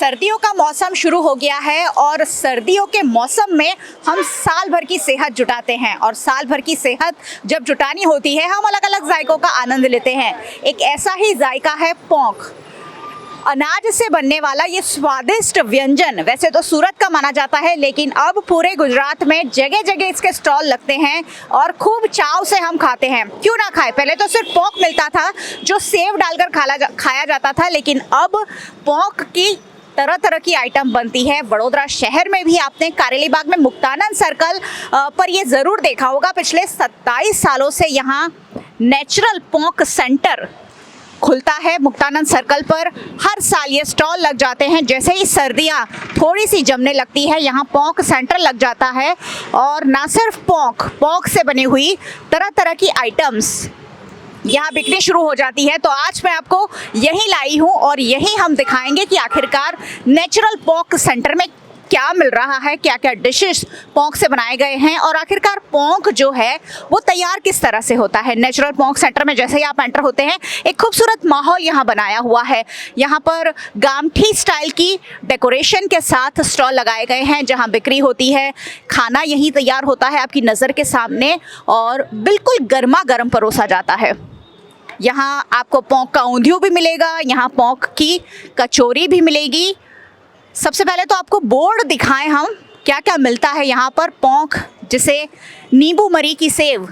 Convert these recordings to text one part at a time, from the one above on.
सर्दियों का मौसम शुरू हो गया है और सर्दियों के मौसम में हम साल भर की सेहत जुटाते हैं और साल भर की सेहत जब जुटानी होती है हम अलग अलग जायकों का आनंद लेते हैं। एक ऐसा ही जायका है पोंक। अनाज से बनने वाला ये स्वादिष्ट व्यंजन वैसे तो सूरत का माना जाता है, लेकिन अब पूरे गुजरात में जगह जगह इसके स्टॉल लगते हैं और खूब चाव से हम खाते हैं। क्यों ना खाए। पहले तो सिर्फ पोंक मिलता था जो सेव डालकर खाया जाता था, लेकिन अब पोंक की तरह तरह की आइटम बनती है। वडोदरा शहर में भी आपने कारेली बाग में मुक्तानंद सर्कल पर ये ज़रूर देखा होगा। पिछले 27 सालों से यहाँ नेचुरल पोंक सेंटर खुलता है मुक्तानंद सर्कल पर। हर साल ये स्टॉल लग जाते हैं। जैसे ही सर्दियाँ थोड़ी सी जमने लगती है यहाँ पोंक सेंटर लग जाता है और ना सिर्फ पोंक से बनी हुई तरह तरह की आइटम्स यहाँ बिकनी शुरू हो जाती है। तो आज मैं आपको यही लाई हूँ और यही हम दिखाएंगे कि आखिरकार नेचुरल पोंक सेंटर में क्या मिल रहा है, क्या क्या डिशेस पोंक से बनाए गए हैं और आखिरकार पोंक जो है वो तैयार किस तरह से होता है। नेचुरल पोंक सेंटर में जैसे ही आप एंटर होते हैं एक खूबसूरत माहौल यहाँ बनाया हुआ है। यहाँ पर गामठी स्टाइल की डेकोरेशन के साथ स्टॉल लगाए गए हैं जहाँ बिक्री होती है। खाना यहीं तैयार होता है आपकी नज़र के सामने और बिल्कुल गर्मा गर्म परोसा जाता है। यहाँ आपको पोंक का ऊंधियू भी मिलेगा, यहाँ पोंक की कचौरी भी मिलेगी। सबसे पहले तो आपको बोर्ड दिखाएं हम क्या क्या मिलता है यहाँ पर। पोंक जिसे नींबू मरी की सेव,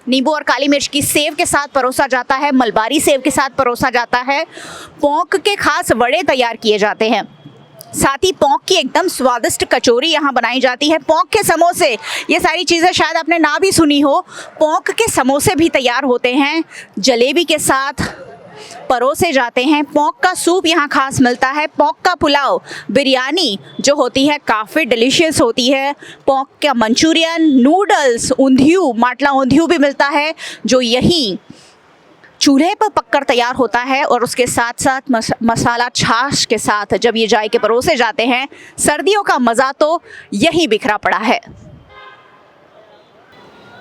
नींबू और काली मिर्च की सेव के साथ परोसा जाता है, मलबारी सेव के साथ परोसा जाता है। पोंक के खास वड़े तैयार किए जाते हैं, साथ ही पोंक की एकदम स्वादिष्ट कचौरी यहाँ बनाई जाती है। पोंक के समोसे, ये सारी चीज़ें शायद आपने ना भी सुनी हो। पोंक के समोसे भी तैयार होते हैं, जलेबी के साथ परोसे जाते हैं। पोंक का सूप यहाँ खास मिलता है। पोंक का पुलाव, बिरयानी जो होती है काफ़ी डिलीशियस होती है। पोंक का मंचूरियन, नूडल्स, ऊंधियू, माटला ऊंधियू भी मिलता है जो यहीं चूल्हे पर पककर तैयार होता है और उसके साथ साथ मसाला छाछ के साथ जब ये जायके परोसे जाते हैं, सर्दियों का मज़ा तो यहीं बिखरा पड़ा है।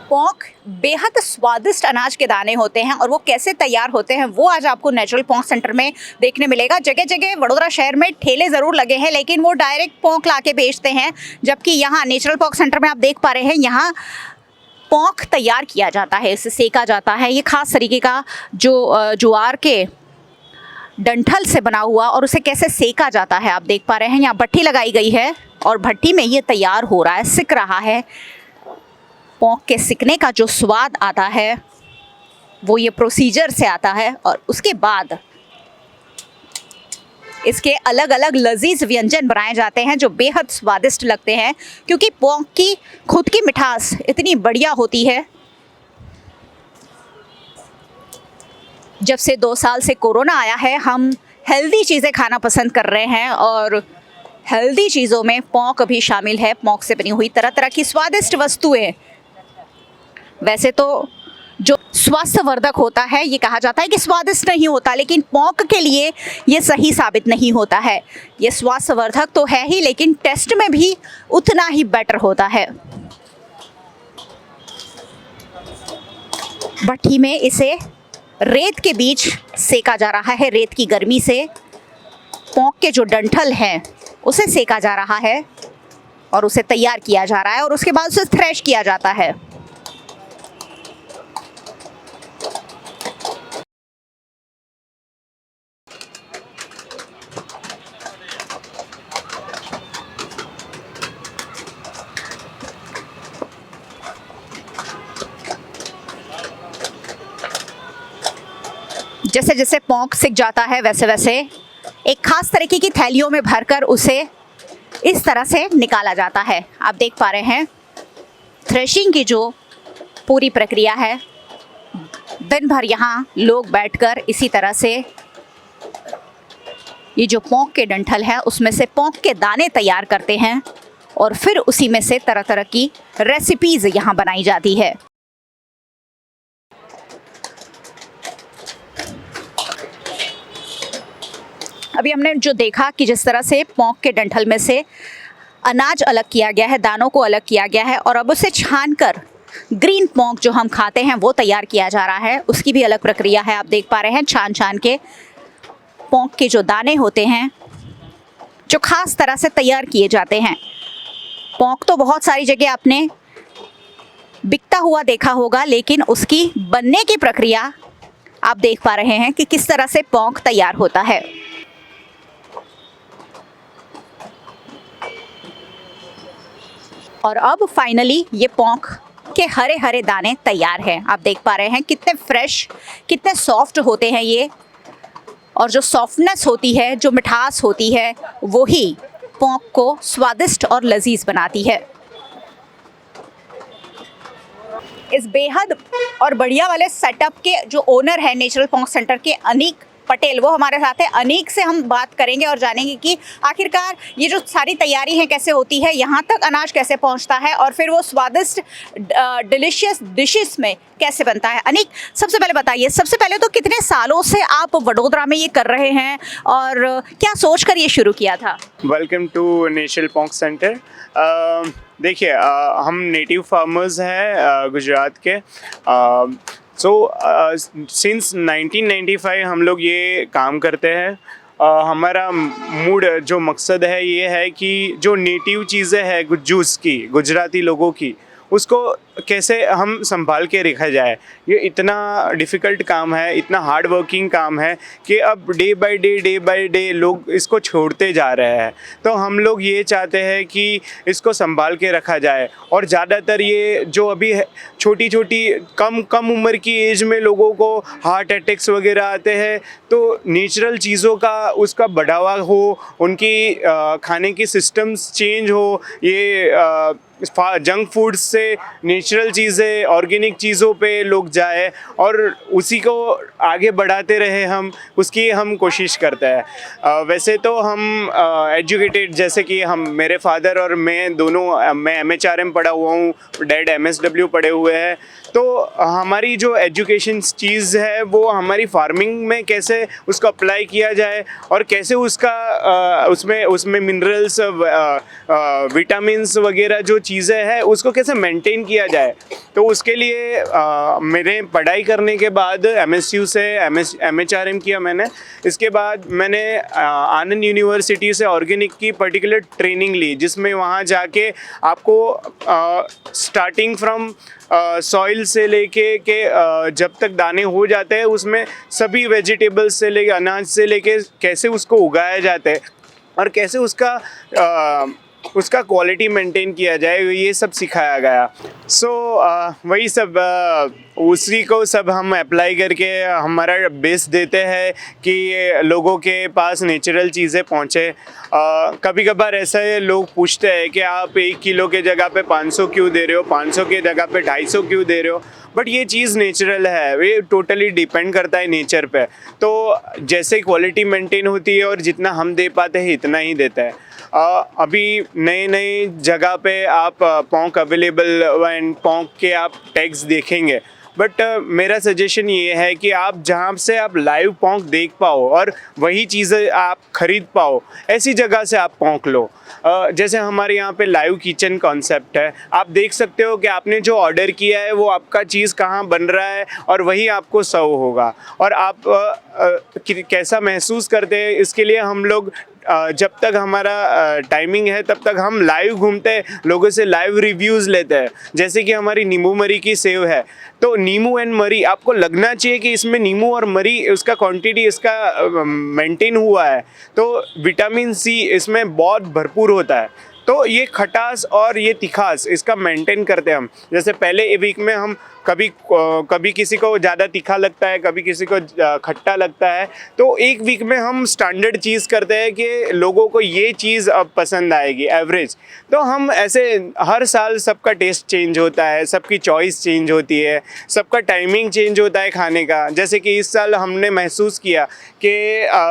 पोंक बेहद स्वादिष्ट अनाज के दाने होते हैं और वो कैसे तैयार होते हैं वो आज आपको नेचुरल पोंक सेंटर में देखने मिलेगा। जगह जगह वडोदरा शहर में ठेले ज़रूर लगे हैं, लेकिन वो डायरेक्ट पोंक ला के बेचते हैं, जबकि यहाँ नेचुरल पोंक सेंटर में आप देख पा रहे हैं यहाँ पोंक तैयार किया जाता है, इसे सेका जाता है। ये खास तरीके का जो ज्वार के डंठल से बना हुआ और उसे कैसे सेका जाता है आप देख पा रहे हैं। यहाँ भट्टी लगाई गई है और भट्टी में ये तैयार हो रहा है, सिक रहा है। पोंक के सिकने का जो स्वाद आता है वो ये प्रोसीजर से आता है और उसके बाद इसके अलग अलग लजीज व्यंजन बनाए जाते हैं जो बेहद स्वादिष्ट लगते हैं, क्योंकि पोंक की खुद की मिठास इतनी बढ़िया होती है। जब से 2 साल से कोरोना आया है हम हेल्दी चीज़ें खाना पसंद कर रहे हैं और हेल्दी चीज़ों में पोंक भी शामिल है। पोंक से बनी हुई तरह तरह की स्वादिष्ट वस्तुएं। वैसे तो जो स्वास्थ्यवर्धक होता है ये कहा जाता है कि स्वादिष्ट नहीं होता, लेकिन पोंक के लिए ये सही साबित नहीं होता है। ये स्वास्थ्यवर्धक तो है ही, लेकिन टेस्ट में भी उतना ही बेटर होता है। भट्टी में इसे रेत के बीच सेका जा रहा है। रेत की गर्मी से पोंक के जो डंठल हैं उसे सेका जा रहा है और उसे तैयार किया जा रहा है और उसके बाद उसे थ्रेश किया जाता है। जैसे जैसे पोंक सिक जाता है वैसे वैसे एक खास तरीके की थैलियों में भरकर उसे इस तरह से निकाला जाता है। आप देख पा रहे हैं थ्रेशिंग की जो पूरी प्रक्रिया है। दिन भर यहाँ लोग बैठकर इसी तरह से ये जो पोंक के डंठल है उसमें से पोंक के दाने तैयार करते हैं और फिर उसी में से तरह तरह की रेसिपीज़ यहाँ बनाई जाती है। अभी हमने जो देखा कि जिस तरह से पोंक के डंठल में से अनाज अलग किया गया है, दानों को अलग किया गया है और अब उसे छानकर ग्रीन पोंक जो हम खाते हैं वो तैयार किया जा रहा है। उसकी भी अलग प्रक्रिया है। आप देख पा रहे हैं छान छान के पोंक के जो दाने होते हैं जो खास तरह से तैयार किए जाते हैं। पोंक तो बहुत सारी जगह आपने बिकता हुआ देखा होगा, लेकिन उसकी बनने की प्रक्रिया आप देख पा रहे हैं कि किस तरह से पोंक तैयार होता है। और अब फाइनली ये पोंक के हरे हरे दाने तैयार हैं। आप देख पा रहे हैं कितने फ्रेश, कितने सॉफ्ट होते हैं ये, और जो सॉफ्टनेस होती है, जो मिठास होती है, वही पोंक को स्वादिष्ट और लजीज बनाती है। इस बेहद और बढ़िया वाले सेटअप के जो ओनर है नेचुरल पोंक सेंटर के, अनीक पटेल, वो हमारे साथ है। अनीक से हम बात करेंगे और जानेंगे कि आखिरकार ये जो सारी तैयारी है कैसे होती है, यहाँ तक अनाज कैसे पहुँचता है, और फिर वो स्वादिष्ट डिलीशियस डिशेस में कैसे बनता है। अनीक, सबसे पहले बताइए, सबसे पहले तो कितने सालों से आप वडोदरा में ये कर रहे हैं और क्या सोच कर ये शुरू किया था? वेलकम टू नेचुरल पोंक सेंटर। देखिए, हम नेटिव फार्मर्स हैं गुजरात के। सिंस 1995 हम लोग ये काम करते हैं। हमारा मूड, जो मकसद है, ये है कि जो नेटिव चीज़ें हैं जूस की, गुजराती लोगों की, उसको कैसे हम संभाल के रखा जाए। ये इतना डिफ़िकल्ट काम है, इतना हार्ड वर्किंग काम है कि अब डे बाय डे लोग इसको छोड़ते जा रहे हैं। तो हम लोग ये चाहते हैं कि इसको संभाल के रखा जाए। और ज़्यादातर ये जो अभी छोटी कम उम्र की एज में लोगों को हार्ट अटैक्स वगैरह आते हैं, तो नेचुरल चीज़ों का उसका बढ़ावा हो, उनकी खाने की सिस्टम्स चेंज हो, ये जंक फूड्स से नेचुरल चीज़ें, ऑर्गेनिक चीज़ों पे लोग जाए और उसी को आगे बढ़ाते रहे, हम उसकी हम कोशिश करते हैं। वैसे तो हम एजुकेटेड, जैसे कि हम, मेरे फादर और मैं दोनों, मैं MHRM पढ़ा हुआ हूँ, डैड MSW पढ़े हुए हैं। तो हमारी जो एजुकेशन चीज़ है वो हमारी फार्मिंग में कैसे उसको अप्लाई किया जाए और कैसे उसका उसमें मिनरल्स, विटामिन्स वगैरह जो चीज़ें हैं उसको कैसे मेंटेन किया जाए। तो उसके लिए मेरे पढ़ाई करने के बाद MSU से MHRM किया मैंने। इसके बाद मैंने आनंद यूनिवर्सिटी से ऑर्गेनिक की पर्टिकुलर ट्रेनिंग ली, जिसमें वहाँ जाके आपको स्टार्टिंग फ्रॉम सॉइल से लेके जब तक दाने हो जाते हैं, उसमें सभी वेजिटेबल्स से लेके, अनाज से लेके कैसे उसको उगाया जाता है और कैसे उसका क्वालिटी मेंटेन किया जाए, ये सब सिखाया गया। वही सब उसी को सब हम अप्लाई करके हमारा बेस देते हैं कि लोगों के पास नेचुरल चीज़ें पहुँचे। कभी कभार ऐसे लोग पूछते हैं कि आप 1 किलो के जगह पे 500 क्यों दे रहे हो, 500 के जगह पे 250 क्यों दे रहे हो। बट ये चीज़ नेचुरल है, ये टोटली डिपेंड करता है नेचर पे। तो जैसे क्वालिटी मेंटेन होती है और जितना हम दे पाते हैं इतना ही देता है। अभी नए जगह पे आप पोंक अवेलेबल एंड पोंक के आप टैग्स देखेंगे, बट मेरा सजेशन ये है कि आप जहाँ से आप लाइव पोंक देख पाओ और वही चीज़ें आप ख़रीद पाओ, ऐसी जगह से आप पोंक लो। जैसे हमारे यहाँ पे लाइव किचन कॉन्सेप्ट है, आप देख सकते हो कि आपने जो ऑर्डर किया है वो आपका चीज़ कहाँ बन रहा है और वही आपको सर्व होगा। और आप कैसा महसूस करते हैं, इसके लिए हम लोग जब तक हमारा टाइमिंग है तब तक हम लाइव घूमते हैं, लोगों से लाइव रिव्यूज़ लेते हैं। जैसे कि हमारी नींबू मरी की सेव है, तो नींबू एंड मरी आपको लगना चाहिए कि इसमें नींबू और मरी, उसका क्वांटिटी इसका मेंटेन हुआ है, तो विटामिन C इसमें बहुत भरपूर होता है। तो ये खटास और ये तिखास इसका मेंटेन करते हैं हम। जैसे पहले वीक में हम कभी किसी को ज़्यादा तीखा लगता है, कभी किसी को खट्टा लगता है, तो एक वीक में हम स्टैंडर्ड चीज़ करते हैं कि लोगों को ये चीज़ अब पसंद आएगी, एवरेज। तो हम ऐसे हर साल सबका टेस्ट चेंज होता है, सबकी चॉइस चेंज होती है, सबका टाइमिंग चेंज होता है खाने का। जैसे कि इस साल हमने महसूस किया कि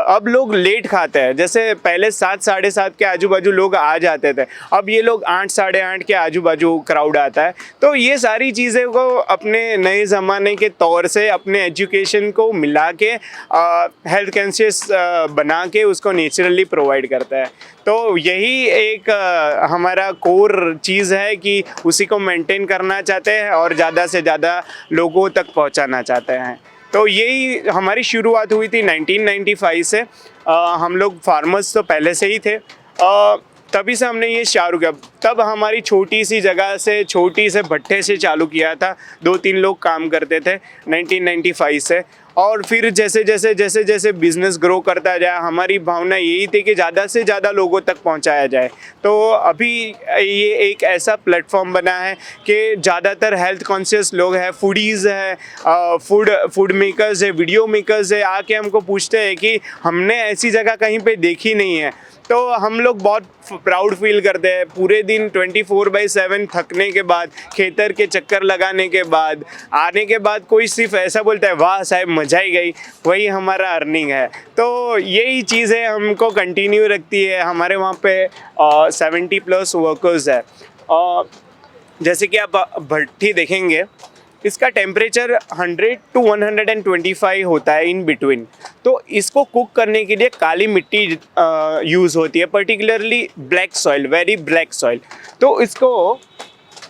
अब लोग लेट खाते हैं। जैसे पहले 7 साढ़े 7 के आजू बाजू लोग आ जाते थे, अब ये लोग 8 साढ़े 8 के आजू बाजू क्राउड आता है। तो ये सारी चीज़ें को अपने नए ज़माने के तौर से अपने एजुकेशन को मिला के हेल्थ कॉन्शियस बना के उसको नेचुरली प्रोवाइड करता है। तो यही एक हमारा कोर चीज़ है कि उसी को मेंटेन करना चाहते हैं और ज़्यादा से ज़्यादा लोगों तक पहुंचाना चाहते हैं। तो यही हमारी शुरुआत हुई थी 1995 से। हम लोग फार्मर्स तो पहले से ही थे, तभी से हमने ये चालू किया। तब हमारी छोटी सी जगह से, छोटी से भट्ठे से चालू किया था, 2-3 लोग काम करते थे 1995 से। और फिर जैसे जैसे बिज़नेस ग्रो करता जाए, हमारी भावना यही थी कि ज़्यादा से ज़्यादा लोगों तक पहुंचाया जाए। तो अभी ये एक ऐसा प्लेटफॉर्म बना है कि ज़्यादातर हेल्थ कॉन्शियस लोग हैं, फूडीज़ हैं, फूड मेकर्स है, वीडियो मेकर्स है, आके हमको पूछते हैं कि हमने ऐसी जगह कहीं पे देखी नहीं है। तो हम लोग बहुत प्राउड फील करते हैं। पूरे दिन 24/7 थकने के बाद, खेतर के चक्कर लगाने के बाद, आने के बाद कोई सिर्फ ऐसा बोलता है, वाह साहब मजा ही गई, वही हमारा अर्निंग है। तो यही चीज़ें हमको कंटिन्यू रखती है। हमारे वहाँ पे 70+ वर्कर्स है। जैसे कि आप भट्ठी देखेंगे, इसका टेम्परेचर 100 to 125 होता है इन बिटवीन। तो इसको कुक करने के लिए काली मिट्टी यूज़ होती है, particularly black soil, very black soil. तो इसको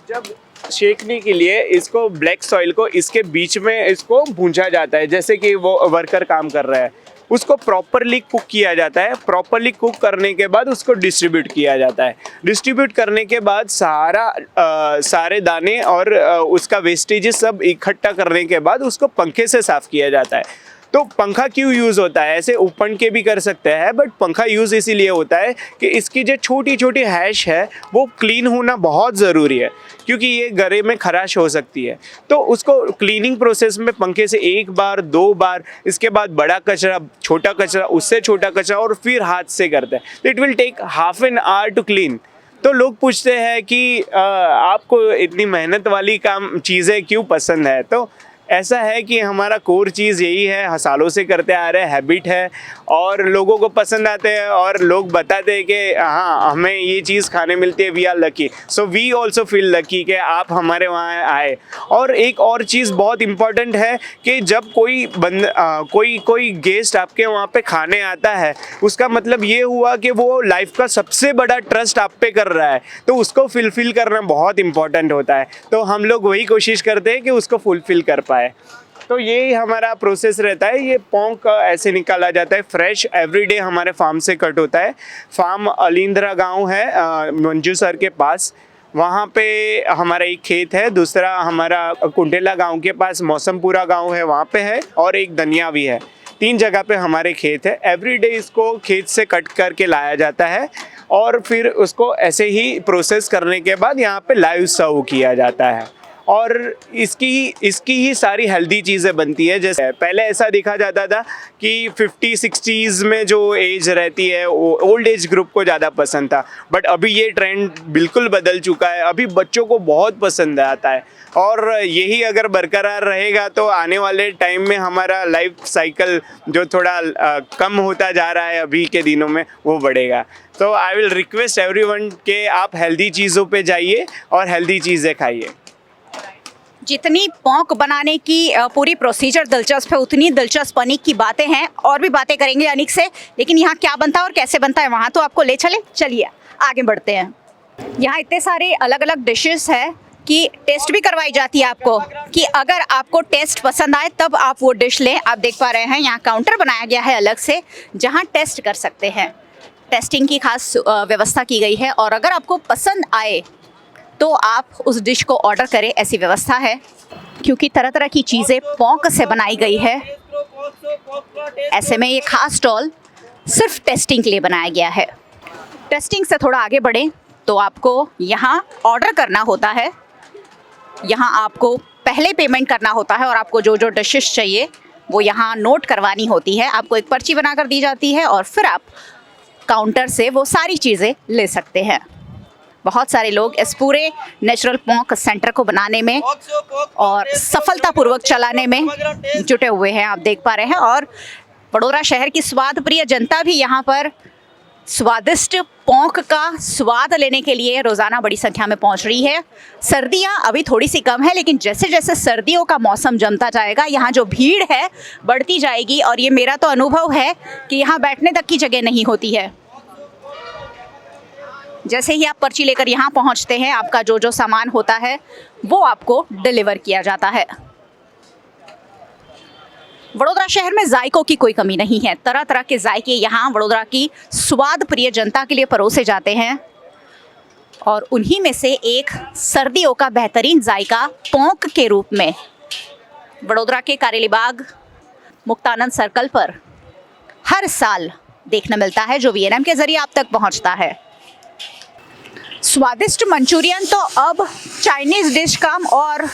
जब सेकने के लिए इसको ब्लैक सॉइल को इसके बीच में इसको भूंजा जाता है, जैसे कि वो वर्कर काम कर रहा है, उसको प्रॉपरली कुक किया जाता है। प्रॉपरली कुक करने के बाद उसको डिस्ट्रीब्यूट किया जाता है। डिस्ट्रीब्यूट करने के बाद सारे दाने और उसका वेस्टेजेस सब इकट्ठा करने के बाद उसको पंखे से साफ़ किया जाता है। तो पंखा क्यों यूज़ होता है? ऐसे ओपन के भी कर सकते हैं, बट पंखा यूज़ इसीलिए होता है कि इसकी जो छोटी छोटी हैश है वो क्लीन होना बहुत ज़रूरी है, क्योंकि ये गले में खराश हो सकती है। तो उसको क्लीनिंग प्रोसेस में पंखे से 1 बार 2 बार, इसके बाद बड़ा कचरा, छोटा कचरा, उससे छोटा कचरा, और फिर हाथ से करते हैं। तो it will take ½ an hour to clean. तो लोग पूछते हैं कि आपको इतनी मेहनत वाली काम चीज़ें क्यों पसंद है? तो ऐसा है कि हमारा कोर चीज़ यही है, सालों से करते आ रहे, हैबिट है, और लोगों को पसंद आते हैं, और लोग बताते हैं कि हाँ हमें ये चीज़ खाने मिलती है, we are lucky. So we also feel lucky कि आप हमारे वहाँ आए। और एक और चीज़ बहुत इम्पॉर्टेंट है कि जब कोई गेस्ट आपके वहाँ पे खाने आता है, उसका मतलब ये हुआ कि वो लाइफ का सबसे बड़ा ट्रस्ट आप पे कर रहा है, तो उसको फुलफिल करना बहुत इम्पॉर्टेंट होता है। तो हम लोग वही कोशिश करते हैं कि उसको फुलफिल कर पाए। तो यही हमारा प्रोसेस रहता है। ये पोंक ऐसे निकाला जाता है, फ्रेश एवरीडे हमारे फार्म से कट होता है। फार्म अलिंद्रा गांव है मंजू सर के पास, वहाँ पे हमारा एक खेत है। दूसरा हमारा कुंडेला गांव के पास मौसमपुरा गांव है, वहाँ पे है, और एक दनियावी है। 3 जगह पे हमारे खेत है। एवरीडे इसको खेत से कट करके लाया जाता है, और फिर उसको ऐसे ही प्रोसेस करने के बाद यहाँ पे लाइव सर्व किया जाता है। और इसकी ही सारी हेल्दी चीज़ें बनती है। जैसे पहले ऐसा देखा जाता था कि 50-60s में जो एज रहती है वो ओल्ड एज ग्रुप को ज़्यादा पसंद था, बट अभी ये ट्रेंड बिल्कुल बदल चुका है। अभी बच्चों को बहुत पसंद आता है, और यही अगर बरकरार रहेगा तो आने वाले टाइम में हमारा लाइफ साइकिल जो थोड़ा कम होता जा रहा है अभी के दिनों में, वो बढ़ेगा। तो आई विल रिक्वेस्ट एवरीवन कि आप हेल्दी चीज़ों पे जाइए और हेल्दी चीज़ें खाइए। जितनी पोंक बनाने की पूरी प्रोसीजर दिलचस्प है, उतनी दिलचस्प अनिक की बातें हैं। और भी बातें करेंगे अनिक से, लेकिन यहाँ क्या बनता है और कैसे बनता है वहाँ तो आपको ले चलिए आगे बढ़ते हैं। यहाँ इतने सारे अलग अलग डिशेस है कि टेस्ट भी करवाई जाती है आपको, कि अगर आपको टेस्ट पसंद आए तब आप वो डिश लें। आप देख पा रहे हैं यहाँ काउंटर बनाया गया है अलग से, जहाँ टेस्ट कर सकते हैं। टेस्टिंग की खास व्यवस्था की गई है, और अगर आपको पसंद आए तो आप उस डिश को ऑर्डर करें, ऐसी व्यवस्था है। क्योंकि तरह तरह की चीज़ें पोंक से बनाई गई है, ऐसे में ये खास स्टॉल सिर्फ टेस्टिंग के लिए बनाया गया है। टेस्टिंग से थोड़ा आगे बढ़ें तो आपको यहाँ ऑर्डर करना होता है। यहाँ आपको पहले पेमेंट करना होता है, और आपको जो जो डिशेस चाहिए वो यहाँ नोट करवानी होती है। आपको एक पर्ची बनाकर दी जाती है, और फिर आप काउंटर से वो सारी चीज़ें ले सकते हैं। बहुत सारे लोग इस पूरे नेचुरल पोंक सेंटर को बनाने में और सफलतापूर्वक चलाने में जुटे हुए हैं, आप देख पा रहे हैं। और बड़ौदा शहर की स्वाद प्रिय जनता भी यहाँ पर स्वादिष्ट पोंक का स्वाद लेने के लिए रोज़ाना बड़ी संख्या में पहुँच रही है। सर्दियाँ अभी थोड़ी सी कम है, लेकिन जैसे जैसे सर्दियों का मौसम जमता जाएगा, यहाँ जो भीड़ है बढ़ती जाएगी। और ये मेरा तो अनुभव है कि यहाँ बैठने तक की जगह नहीं होती है। जैसे ही आप पर्ची लेकर यहाँ पहुँचते हैं, आपका जो जो सामान होता है वो आपको डिलीवर किया जाता है। वडोदरा शहर में जायकों की कोई कमी नहीं है। तरह तरह के जायके यहाँ वडोदरा की स्वाद प्रिय जनता के लिए परोसे जाते हैं और उन्हीं में से एक सर्दियों का बेहतरीन जायका पोंक के रूप में वडोदरा के कारेली बाग मुक्तानंद सर्कल पर हर साल देखने मिलता है, जो वीएनएम के जरिए आप तक पहुंचता है। स्वादिष्ट मंचूरियन तो अब चाइनीज़ डिश कम और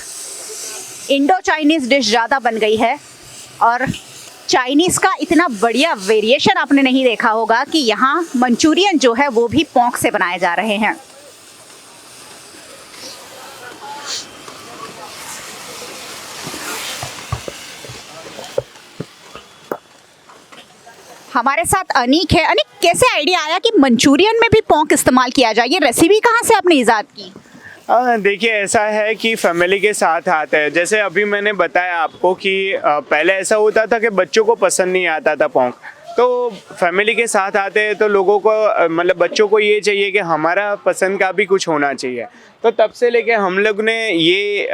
इंडो चाइनीज़ डिश ज़्यादा बन गई है और चाइनीज़ का इतना बढ़िया वेरिएशन आपने नहीं देखा होगा कि यहाँ मंचूरियन जो है वो भी पोंक से बनाए जा रहे हैं। हमारे साथ अनीक है। अनीक, कैसे आइडिया आया कि मंचूरियन में भी पोंक इस्तेमाल किया जाए? ये रेसिपी कहाँ से आपने इजाद की? देखिए, ऐसा है कि फैमिली के साथ आता है। जैसे अभी मैंने बताया आपको कि पहले ऐसा होता था कि बच्चों को पसंद नहीं आता था पोंक, तो फैमिली के साथ आते हैं तो लोगों को मतलब बच्चों को ये चाहिए कि हमारा पसंद का भी कुछ होना चाहिए। तो तब से लेके हम लोग ने ये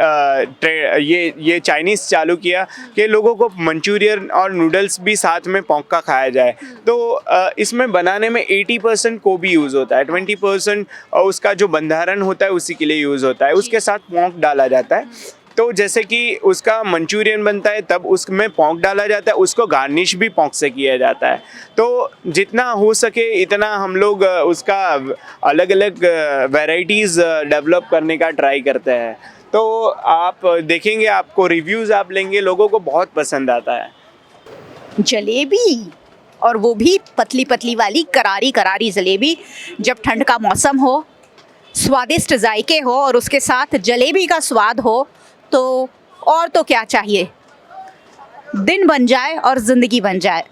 चाइनीज़ चालू किया कि लोगों को मंचूरियन और नूडल्स भी साथ में पोंक का खाया जाए। तो इसमें बनाने में 80% कोबी यूज़ होता है, 20% उसका जो बंधारण होता है उसी के लिए यूज़ होता है, उसके साथ पोंक डाला जाता है। तो जैसे कि उसका मंचूरियन बनता है तब उसमें पोंक डाला जाता है, उसको गार्निश भी पोंक से किया जाता है। तो जितना हो सके इतना हम लोग उसका अलग अलग वैरायटीज़ डेवलप करने का ट्राई करते हैं। तो आप देखेंगे, आपको रिव्यूज़ आप लेंगे, लोगों को बहुत पसंद आता है। जलेबी, और वो भी पतली पतली वाली करारी करारी जलेबी। जब ठंड का मौसम हो, स्वादिष्ट जायके हो और उसके साथ जलेबी का स्वाद हो तो और तो क्या चाहिए। दिन बन जाए और ज़िंदगी बन जाए।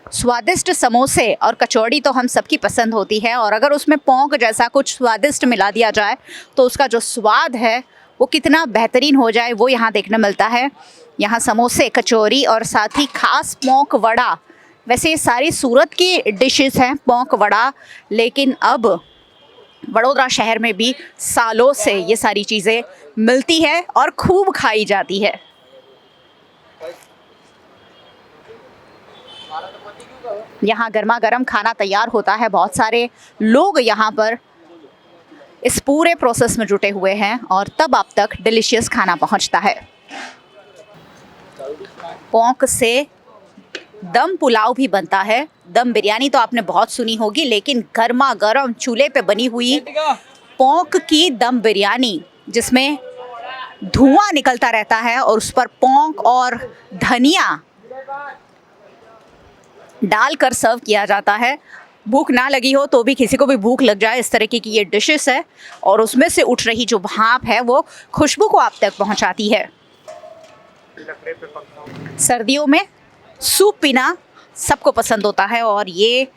स्वादिष्ट समोसे और कचौड़ी तो हम सबकी पसंद होती है और अगर उसमें पोंक जैसा कुछ स्वादिष्ट मिला दिया जाए तो उसका जो स्वाद है वो कितना बेहतरीन हो जाए, वो यहाँ देखने मिलता है। यहाँ समोसे, कचौरी और साथ ही खास पोंक वड़ा। वैसे ये सारी सूरत की डिशेस हैं पोंक वड़ा, लेकिन अब वडोदरा शहर में भी सालों से ये सारी चीज़ें मिलती है और खूब खाई जाती है। यहाँ गर्मा गर्म खाना तैयार होता है। बहुत सारे लोग यहाँ पर इस पूरे प्रोसेस में जुटे हुए हैं और तब आप तक डिलीशियस खाना पहुँचता है। पोंक से दम पुलाव भी बनता है। दम बिरयानी तो आपने बहुत सुनी होगी, लेकिन गर्मा गर्म चूल्हे पे बनी हुई पोंक की दम बिरयानी, जिसमें धुआं निकलता रहता है और उस पर पोंक और धनिया डालकर सर्व किया जाता है। भूख ना लगी हो तो भी किसी को भी भूख लग जाए, इस तरीके की ये डिशेस है और उसमें से उठ रही जो भाप है वो खुशबू को आप तक पहुंचाती है। सर्दियों में सूप पीना सबको पसंद होता है और ये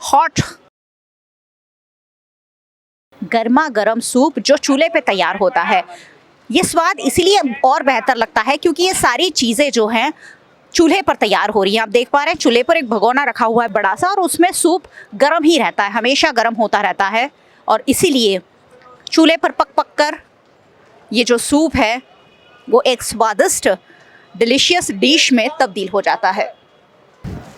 हॉट गर्मा गर्म सूप जो चूल्हे पे तैयार होता है, ये स्वाद इसीलिए और बेहतर लगता है क्योंकि ये सारी चीज़ें जो हैं चूल्हे पर तैयार हो रही हैं। आप देख पा रहे हैं चूल्हे पर एक भगोना रखा हुआ है बड़ा सा और उसमें सूप गर्म ही रहता है, हमेशा गर्म होता रहता है और इसीलिए चूल्हे पर पक पक कर ये जो सूप है वो एक स्वादिष्ट डिलीशियस डिश में तब्दील हो जाता है।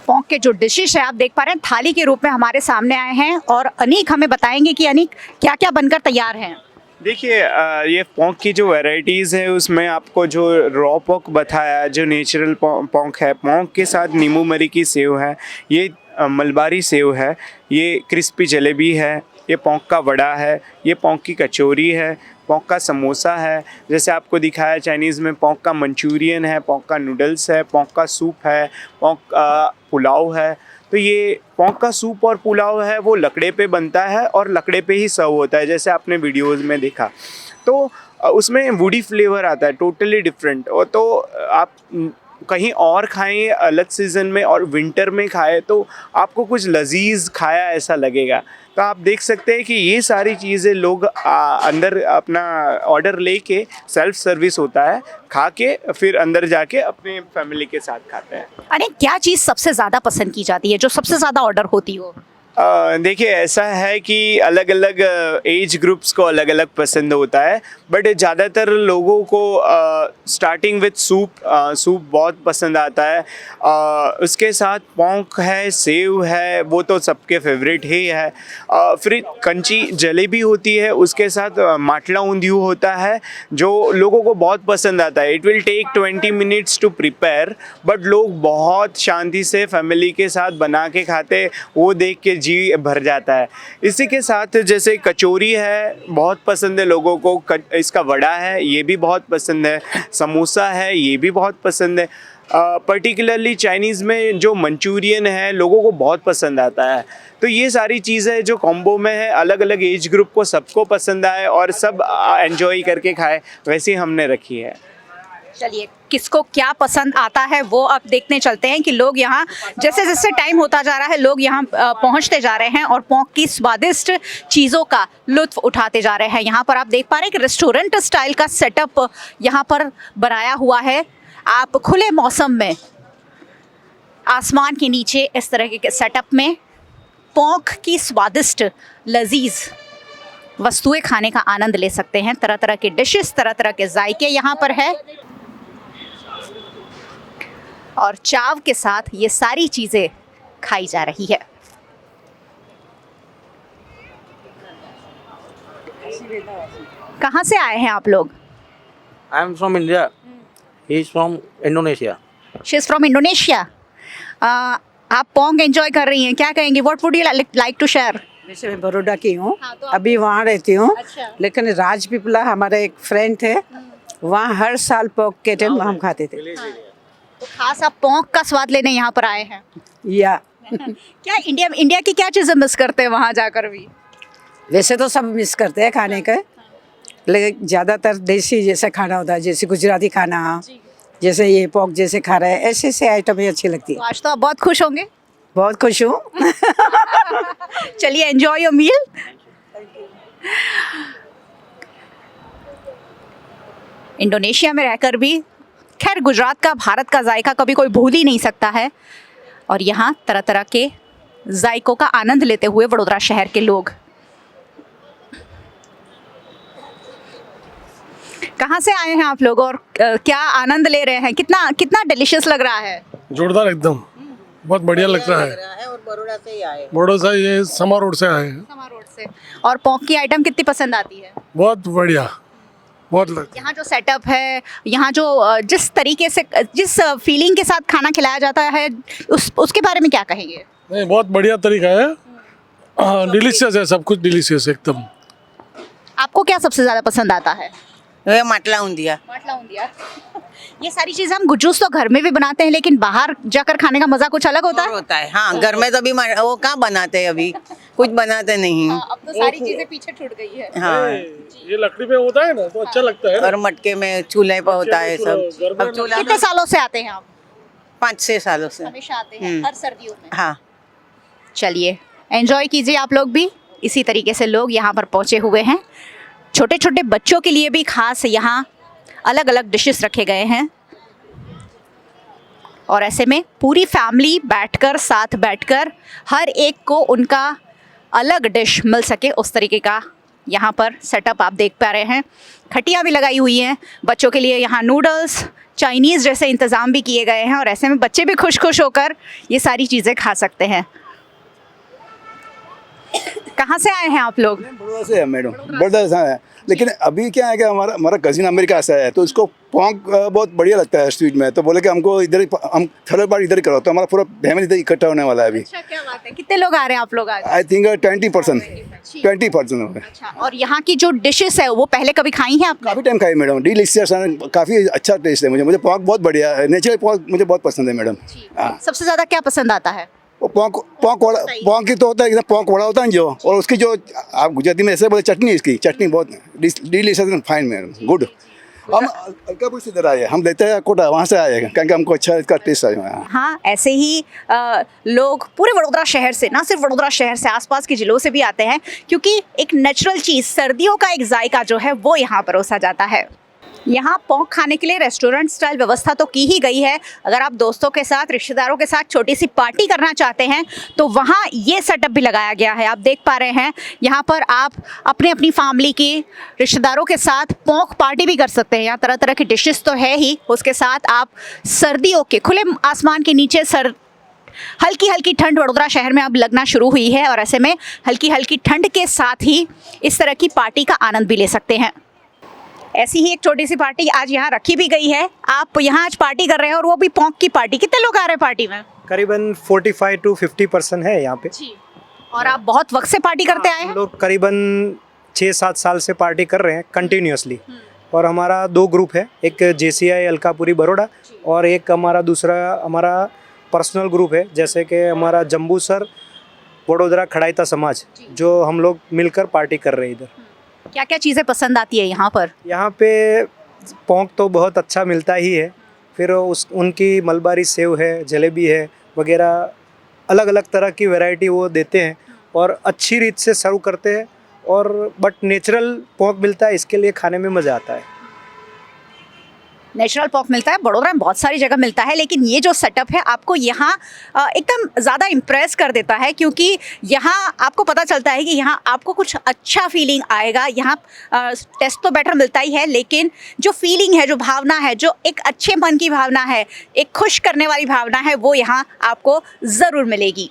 पोंक के जो डिशेस है आप देख पा रहे हैं थाली के रूप में हमारे सामने आए हैं और अनीक हमें बताएंगे कि अनीक क्या क्या बनकर तैयार हैं। देखिए, ये पोंक की जो वैरायटीज़ है उसमें आपको जो रॉ पोंक बताया, जो नेचुरल पोंक है, पोंक के साथ नींबू मरी की सेव है, ये मलबारी सेव है, ये क्रिस्पी जलेबी है, ये पोंक का वड़ा है, ये पोंक की कचौरी है, पोंक का समोसा है, जैसे आपको दिखाया चाइनीज़ में पोंक का मंचूरियन है, पोंक का नूडल्स है, पोंक का सूप है, पोंक का पुलाव है। तो ये पोंक का सूप और पुलाव है वो लकड़े पे बनता है और लकड़े पे ही सर्व होता है, जैसे आपने वीडियोज़ में देखा। तो उसमें वुडी फ्लेवर आता है, टोटली डिफरेंट। और तो आप कहीं और खाएं अलग सीज़न में और विंटर में खाएं तो आपको कुछ लजीज खाया ऐसा लगेगा। तो आप देख सकते हैं कि ये सारी चीज़ें लोग अंदर अपना ऑर्डर लेके सेल्फ सर्विस होता है, खा के फिर अंदर जाके अपने फैमिली के साथ खाते हैं। अरे क्या चीज़ सबसे ज़्यादा पसंद की जाती है, जो सबसे ज़्यादा ऑर्डर होती हो? देखिए ऐसा है कि अलग अलग एज ग्रुप्स को अलग अलग पसंद होता है, बट ज़्यादातर लोगों को स्टार्टिंग विथ सूप बहुत पसंद आता है। उसके साथ पोंक है, सेव है, वो तो सबके फेवरेट ही है। फिर कंची जलेबी होती है, उसके साथ माटला ऊंधियू होता है जो लोगों को बहुत पसंद आता है। It will take 20 minutes to prepare, but लोग बहुत शांति से फैमिली के साथ बना के खाते, वो देख के जी भर जाता है। इसी के साथ जैसे कचौरी है, बहुत पसंद है लोगों को। इसका वड़ा है, ये भी बहुत पसंद है। समोसा है, ये भी बहुत पसंद है। पर्टिकुलरली चाइनीज़ में जो मंचूरियन है लोगों को बहुत पसंद आता है। तो ये सारी चीज़ें जो कॉम्बो में है, अलग अलग एज ग्रुप को सबको पसंद आए और सब एंजॉय करके खाए, वैसी हमने रखी है। चलिए, किसको क्या पसंद आता है वो अब देखने चलते हैं कि लोग यहाँ जैसे जैसे टाइम होता जा रहा है लोग यहाँ पहुँचते जा रहे हैं और पोंक की स्वादिष्ट चीज़ों का लुत्फ़ उठाते जा रहे हैं। यहाँ पर आप देख पा रहे हैं कि रेस्टोरेंट स्टाइल का सेटअप यहाँ पर बनाया हुआ है। आप खुले मौसम में आसमान के नीचे इस तरह के सेटअप में पोंक की स्वादिष्ट लजीज वस्तुएं खाने का आनंद ले सकते हैं। तरह तरह के डिशेस, तरह तरह के जायके यहाँ पर है और चाव के साथ ये सारी चीज़ें खाई जा रही है। कहाँ से आए हैं आप लोग? I am from India. He is from Indonesia. She is from Indonesia. आप पोंक एंजॉय कर रही हैं, क्या कहेंगी? What would you like to share? वैसे मैं बड़ौदा की हूँ, हाँ, तो अभी वहाँ रहती हूँ। अच्छा। लेकिन राजपीपला हमारे एक फ्रेंड थे, वहाँ हर साल पोक के टाइम हम खाते थे। तो खास आप पोंक का स्वाद लेने यहाँ पर आए हैं। या क्या इंडिया की क्या चीज़ें मिस करते हैं वहाँ जाकर भी? वैसे तो सब मिस करते हैं खाने का, लेकिन ज़्यादातर देसी जैसा खाना होता है, जैसे गुजराती खाना, जैसे ये पोक जैसे खा रहे हैं, ऐसे ऐसे आइटमें अच्छी लगती तो है। आज तो आप बहुत खुश होंगे। बहुत खुश हूँ। चलिए, एंजॉय योर मील। इंडोनेशिया में रहकर भी खैर गुजरात का, भारत का जायका कभी कोई भूल ही नहीं सकता है। और यहाँ तरह तरह के जायकों का आनंद लेते हुए वडोदरा शहर के लोग। कहाँ से आए हैं आप लोग और क्या आनंद ले रहे हैं? कितना कितना डिलीशियस लग रहा है। जोरदार, एकदम बहुत बढ़िया लग रहा है। और बड़ौदा से ही आए। बड़ौदा से, ये समा रोड से आए हैं। समा रोड से। और पोंक की आइटम कितनी पसंद आती है? बहुत बढ़िया, बहुत लगता यहाँ जो सेटअप है, यहाँ जो जिस तरीके से, जिस फीलिंग के साथ खाना खिलाया जाता है, उसके बारे में क्या कहेंगे? नहीं, बहुत बढ़िया तरीका है। डिलीशियस है, सब कुछ डिलीशियस एकदम। आपको क्या सबसे ज़्यादा पसंद आता है? ये माटला ऊंधिया। माटला ऊंधिया। ये सारी चीज़ें हम गुजूस तो घर में भी बनाते हैं, लेकिन बाहर जाकर खाने का मज़ा कुछ अलग होता है। होता है, हाँ। घर में तो अभी वो कहाँ बनाते हैं, अभी कुछ बनाते नहीं। अब तो सारी चीज़ें पीछे छूट गई है। हाँ, ये लकड़ी पे होता है ना, तो अच्छा लगता है। और मटके में, चूल्हे पर होता है सब। अब चूल्हा कितने सालों से आते हैं आप? 5-6 सालों से। हमेशा आते हैं, हर सर्दियों में। हाँ। चलिए, एंजॉय कीजिए आप लोग भी। इसी तरीके से लोग यहाँ पर पहुँचे हुए हैं। छोटे छोटे बच्चों के लिए भी खास यहाँ अलग अलग डिशेस रखे गए हैं और ऐसे में पूरी फैमिली बैठकर, साथ बैठकर हर एक को उनका अलग डिश मिल सके, उस तरीके का यहाँ पर सेटअप आप देख पा रहे हैं। खटिया भी लगाई हुई हैं बच्चों के लिए। यहाँ नूडल्स, चाइनीज़ जैसे इंतज़ाम भी किए गए हैं और ऐसे में बच्चे भी खुश खुश होकर ये सारी चीज़ें खा सकते हैं। कहाँ से आए हैं आप लोग? बड़ौदा से है मैडम, बड़ौदा से है। लेकिन अभी क्या है कि हमारा कजिन अमेरिका से है, तो इसको पोंक बहुत बढ़िया लगता है स्वीट में, तो बोले कि हमको इधर हम थर्ड बार इधर करो, तो हमारा पूरा फैमिली इधर इकट्ठा होने वाला है अभी। अच्छा, क्या बात है। कितने लोग आ रहे हैं आप लोग आज? आई थिंक 20% हो गए। अच्छा, और यहाँ की जो डिशेस है वो पहले कभी खाई हैं आपने? काफ़ी टाइम खाई मैडम, डिलीशियस, काफ़ी अच्छा टेस्ट है। मुझे पोंक बहुत बढ़िया है, नेचुरल पोंक मुझे बहुत पसंद है मैडम। हाँ, सबसे ज़्यादा क्या पसंद आता है? वो पोंक वड़ा, पोंक की तो होता है एकदम, पोंक वड़ा होता है जो, और उसकी जो आप गुजराती में ऐसे बोले चटनी, इसकी चटनी बहुत डिलीशियस, फाइन मैडम, गुड। हम अलकापुर से इधर आए हैं, हम लेते हैं कोटा, वहाँ से आए हैं क्योंकि हमको अच्छा इसका टेस्ट आया। हाँ, ऐसे ही लोग पूरे वडोदरा शहर से, ना सिर्फ वडोदरा शहर से, आसपास के जिलों से भी आते हैं, क्योंकि एक नेचुरल चीज़, सर्दियों का एक जायका जो है वो यहाँ परोसा जाता है। यहाँ पोंक खाने के लिए रेस्टोरेंट स्टाइल व्यवस्था तो की ही गई है। अगर आप दोस्तों के साथ, रिश्तेदारों के साथ छोटी सी पार्टी करना चाहते हैं तो वहाँ ये सेटअप भी लगाया गया है। आप देख पा रहे हैं, यहाँ पर आप अपने अपनी फैमिली की, रिश्तेदारों के साथ पोंक पार्टी भी कर सकते हैं। यहाँ तरह तरह की डिशेस तो है ही, उसके साथ आप सर्दियों के खुले आसमान के नीचे हल्की हल्की ठंड वडोदरा शहर में अब लगना शुरू हुई है, और ऐसे में हल्की हल्की ठंड के साथ ही इस तरह की पार्टी का आनंद भी ले सकते हैं। ऐसी ही एक छोटी सी पार्टी आज यहाँ रखी भी गई है। आप यहाँ आज पार्टी कर रहे हैं और वो भी पोंक की पार्टी। कितने लोग आ रहे हैं पार्टी में? करीबन 45 to 50% है यहाँ पे। जी। और आप बहुत वक्त से पार्टी करते आए हम हैं? लोग करीबन 6-7 साल से पार्टी कर रहे हैं कंटिन्यूअसली। और हमारा 2 ग्रुप है, एक JCI अलकापुरी बड़ौदा और एक हमारा पर्सनल ग्रुप है, जैसे कि हमारा जम्बूसर वडोदरा खड़ाइता समाज, जो हम लोग मिलकर पार्टी कर रहे हैं इधर। क्या क्या चीज़ें पसंद आती है यहाँ पर? यहाँ पे पोंक तो बहुत अच्छा मिलता ही है, फिर उनकी मलबारी सेव है, जलेबी है वगैरह, अलग अलग तरह की वैरायटी वो देते हैं और अच्छी रीत से सर्व करते हैं। और बट नेचुरल पोंक मिलता है, इसके लिए खाने में मज़ा आता है। नेचुरल पोंक मिलता है, बड़ोदरा में बहुत सारी जगह मिलता है, लेकिन ये जो सेटअप है आपको यहाँ एकदम ज़्यादा इम्प्रेस कर देता है, क्योंकि यहाँ आपको पता चलता है कि यहाँ आपको कुछ अच्छा फीलिंग आएगा। यहाँ टेस्ट तो बेटर मिलता ही है, लेकिन जो फीलिंग है, जो भावना है, जो एक अच्छे मन की भावना है, एक खुश करने वाली भावना है, वो यहाँ आपको ज़रूर मिलेगी।